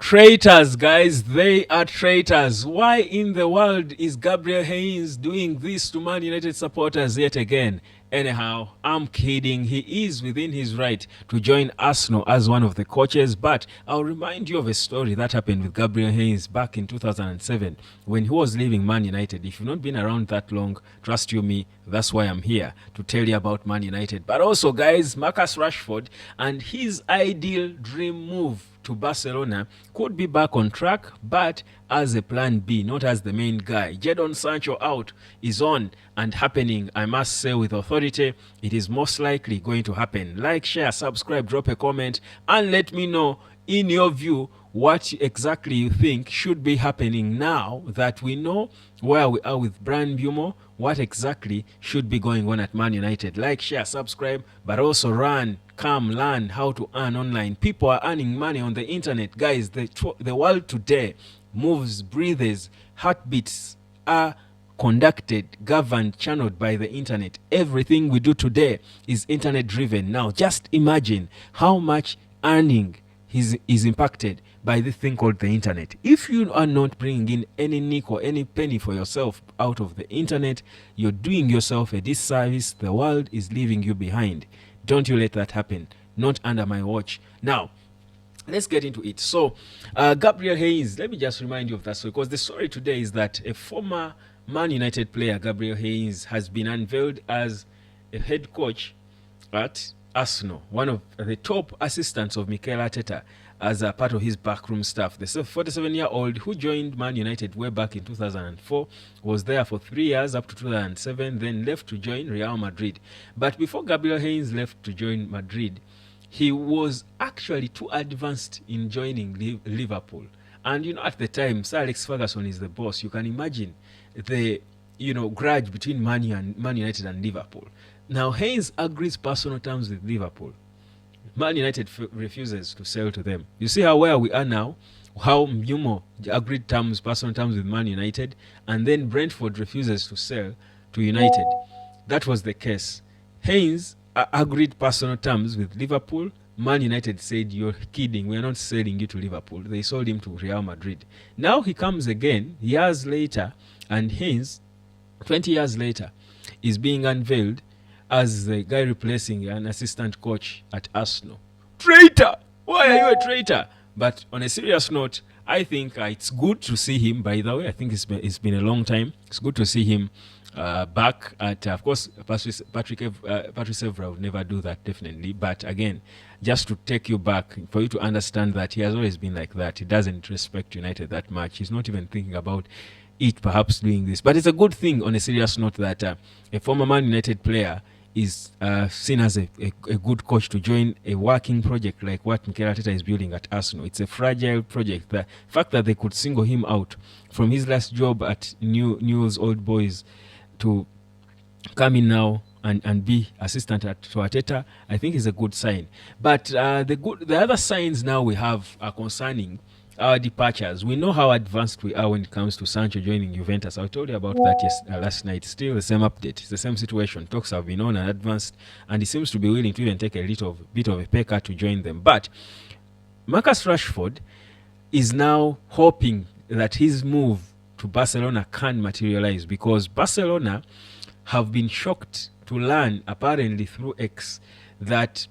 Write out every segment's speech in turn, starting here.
Traitors, guys, they are traitors. Why in the world is Gabriel Heinze doing this to Man United supporters yet again? Anyhow, I'm kidding. He is within his right to join Arsenal as one of the coaches, but I'll remind you of a story that happened with Gabriel Heinze back in 2007 when he was leaving Man United. If you've not been around that long, trust you me, that's why I'm here to tell you about Man United. But also, guys, Marcus Rashford and his ideal dream move to Barcelona could be back on track, but as a plan B, not as the main guy. Jadon Sancho out is on and happening, I must say with authority. It is most likely going to happen. Like, share, subscribe, drop a comment, and let me know in your view what exactly you think should be happening now that we know where we are with Brian Bumo. What exactly should be going on at Man United? Like, share, subscribe, but also come learn how to earn online. People are earning money on the internet, guys. The world today moves, breathes, heartbeats are conducted, governed, channeled by the internet. Everything we do today is internet driven. Now just imagine how much earning is impacted by this thing called the internet. If you are not bringing in any nick or any penny for yourself out of the internet, you're doing yourself a disservice. The world is leaving you behind. Don't you let that happen. Not under my watch. Now, let's get into it. So, Gabriel Heinze, let me just remind you of that story, because the story today is that a former Man United player, Gabriel Heinze, has been unveiled as a head coach at Arsenal, one of the top assistants of Mikel Arteta, as a part of his backroom staff. The 47-year-old who joined Man United way back in 2004 was there for 3 years up to 2007, then left to join Real Madrid. But before Gabriel Heinze left to join Madrid, he was actually too advanced in joining Liverpool. And at the time, Sir Alex Ferguson is the boss. You can imagine the grudge between Man United and Liverpool. Now, Heinze agrees personal terms with Liverpool. Man United refuses to sell to them. You see where we are now, how Mbumo agreed personal terms with Man United, and then Brentford refuses to sell to United. That was the case. Heinze agreed personal terms with Liverpool. Man United said, "You're kidding, we're not selling you to Liverpool." They sold him to Real Madrid. Now he comes again years later, and Heinze, 20 years later, is being unveiled as the guy replacing an assistant coach at Arsenal. Traitor! Why are you a traitor? But on a serious note, I think it's good to see him, by the way. I think it's been a long time. It's good to see him back at, of course, Patrick Evra would never do that, definitely. But again, just to take you back, for you to understand that he has always been like that. He doesn't respect United that much. He's not even thinking about it, perhaps doing this. But it's a good thing, on a serious note, that a former Man United player is seen as a good coach to join a working project like what Mikel Arteta is building at Arsenal. It's a fragile project. The fact that they could single him out from his last job at Newell's Old Boys to come in now and be assistant to Arteta, I think is a good sign. But the other signs now we have are concerning our departures. We know how advanced we are when it comes to Sancho joining Juventus. I told you about that last night. Still the same update. It's the same situation. Talks have been on and advanced, and he seems to be willing to even take a little bit of a pay cut to join them. But Marcus Rashford is now hoping that his move to Barcelona can materialize, because Barcelona have been shocked to learn, apparently through X, that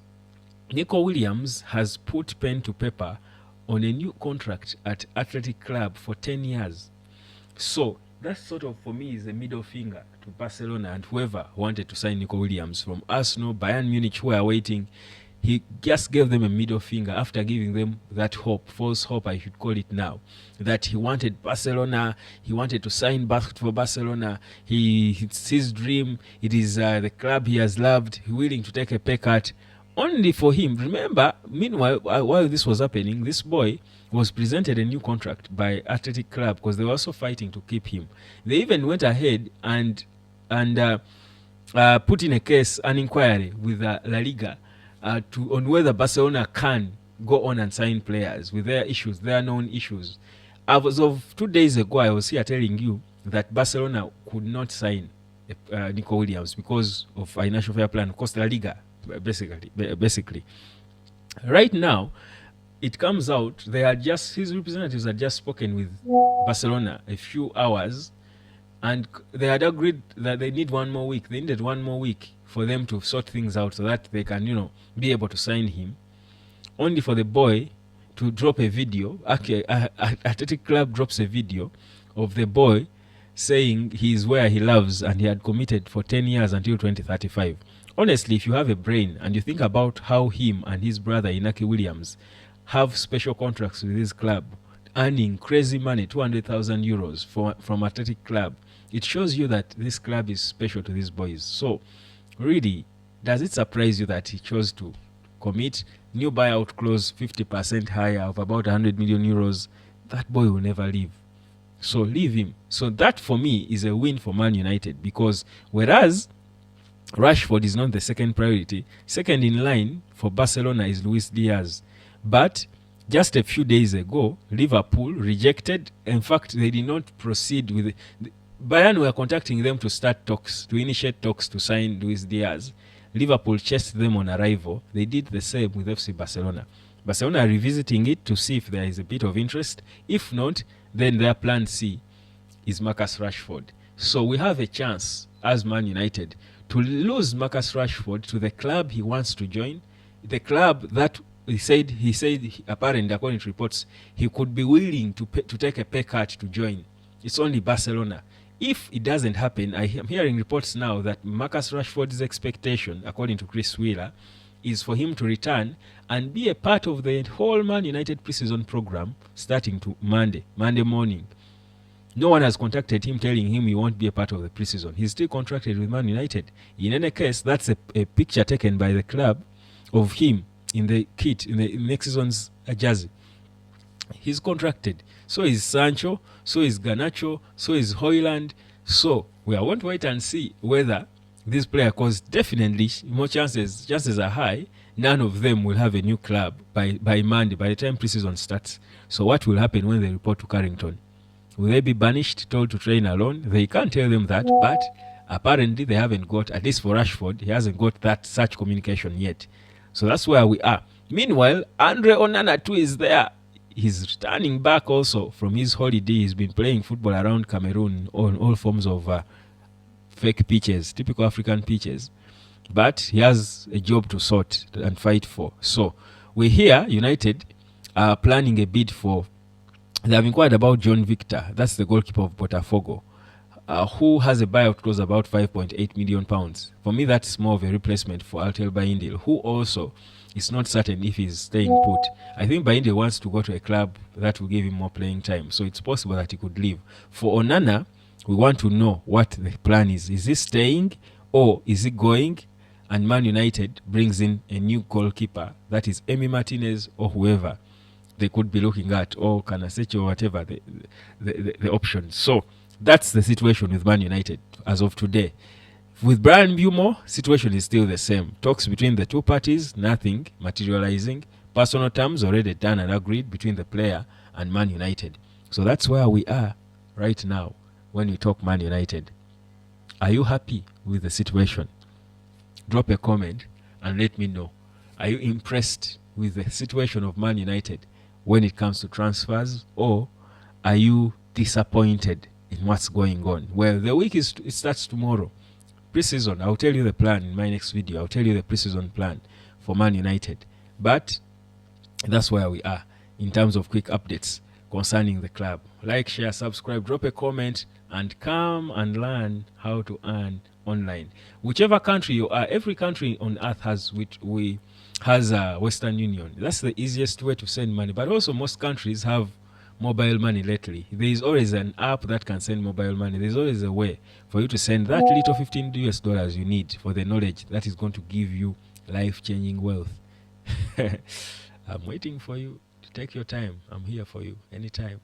Nico Williams has put pen to paper on a new contract at Athletic Club for 10 years. So that sort of, for me, is a middle finger to Barcelona and whoever wanted to sign Nico Williams from Arsenal, Bayern Munich, who are waiting. He just gave them a middle finger after giving them that hope, false hope I should call it now, that he wanted Barcelona, he wanted to sign back for Barcelona. It's his dream, it is the club he has loved, he's willing to take a pay cut. Only for him. Remember, meanwhile, while this was happening, this boy was presented a new contract by Athletic Club, because they were also fighting to keep him. They even went ahead and put in a case, an inquiry with La Liga on whether Barcelona can go on and sign players with their issues, their known issues. As of 2 days ago, I was here telling you that Barcelona could not sign Nico Williams because of financial fair plan, of course, La Liga. Basically, right now, it comes out his representatives had just spoken with Barcelona a few hours, and they had agreed that they need 1 more week. They needed 1 more week for them to sort things out so that they can, be able to sign him. Only for the boy to drop a video. Okay, Athletic Club drops a video of the boy saying he's where he loves and he had committed for 10 years until 2035. Honestly, if you have a brain and you think about how him and his brother Inaki Williams have special contracts with this club, earning crazy money, 200,000 euros from Athletic Club, it shows you that this club is special to these boys. So, really, does it surprise you that he chose to commit new buyout clause 50% higher of about 100 million euros? That boy will never leave. So leave him. So that for me is a win for Man United, because whereas Rashford is not the second priority, second in line for Barcelona is Luis Diaz. But just a few days ago, Liverpool rejected. In fact, they did not proceed with it. Bayern were contacting them to start talks, to initiate talks to sign Luis Diaz. Liverpool chased them on arrival. They did the same with FC Barcelona. Barcelona are revisiting it to see if there is a bit of interest. If not, then their plan C is Marcus Rashford. So we have a chance as Man United to lose Marcus Rashford to the club he wants to join, the club that he said apparently, according to reports, he could be willing to take a pay cut to join. It's only Barcelona. If it doesn't happen, I am hearing reports now that Marcus Rashford's expectation, according to Chris Wheeler, is for him to return and be a part of the whole Man United preseason program starting to Monday morning. No one has contacted him telling him he won't be a part of the preseason. He's still contracted with Man United. In any case, that's a picture taken by the club of him in the kit, in the next season's jersey. He's contracted. So is Sancho, so is Garnacho, so is Højlund. So we are going to wait and see whether this player, because definitely more chances are high, none of them will have a new club by Monday, by the time preseason starts. So what will happen when they report to Carrington? Will they be banished, told to train alone? They can't tell them that, but apparently they haven't got, at least for Rashford, he hasn't got such communication yet. So that's where we are. Meanwhile, Andre Onana too is there. He's returning back also from his holiday. He's been playing football around Cameroon on all forms of fake pitches, typical African pitches. But he has a job to sort and fight for. So we here, United, are planning a bid for, they have inquired about John Victor, that's the goalkeeper of Botafogo, who has a buyout clause about £5.8 million. For me, that's more of a replacement for Altel Bayindil, who also is not certain if he's staying put. I think Bayindil wants to go to a club that will give him more playing time, so it's possible that he could leave. For Onana, we want to know what the plan is. Is he staying or is he going? And Man United brings in a new goalkeeper, that is Emi Martinez or whoever they could be looking at, or Kanasechi or whatever the options. So that's the situation with Man United as of today. With Brian Bumo, situation is still the same. Talks between the two parties, nothing materializing. Personal terms already done and agreed between the player and Man United. So that's where we are right now when we talk Man United. Are you happy with the situation? Drop a comment and let me know. Are you impressed with the situation of Man United when it comes to transfers, or are you disappointed in what's going on? Well, the week it starts tomorrow. Preseason, I'll tell you the plan in my next video. I'll tell you the preseason plan for Man United. But that's where we are in terms of quick updates concerning the club. Like, share, subscribe, drop a comment, and come and learn how to earn online. Whichever country you are, every country on earth has Western Union. That's the easiest way to send money. But also most countries have mobile money lately. There is always an app that can send mobile money. There's always a way for you to send that little $15 you need for the knowledge that is going to give you life-changing wealth. I'm waiting for you to take your time. I'm here for you anytime.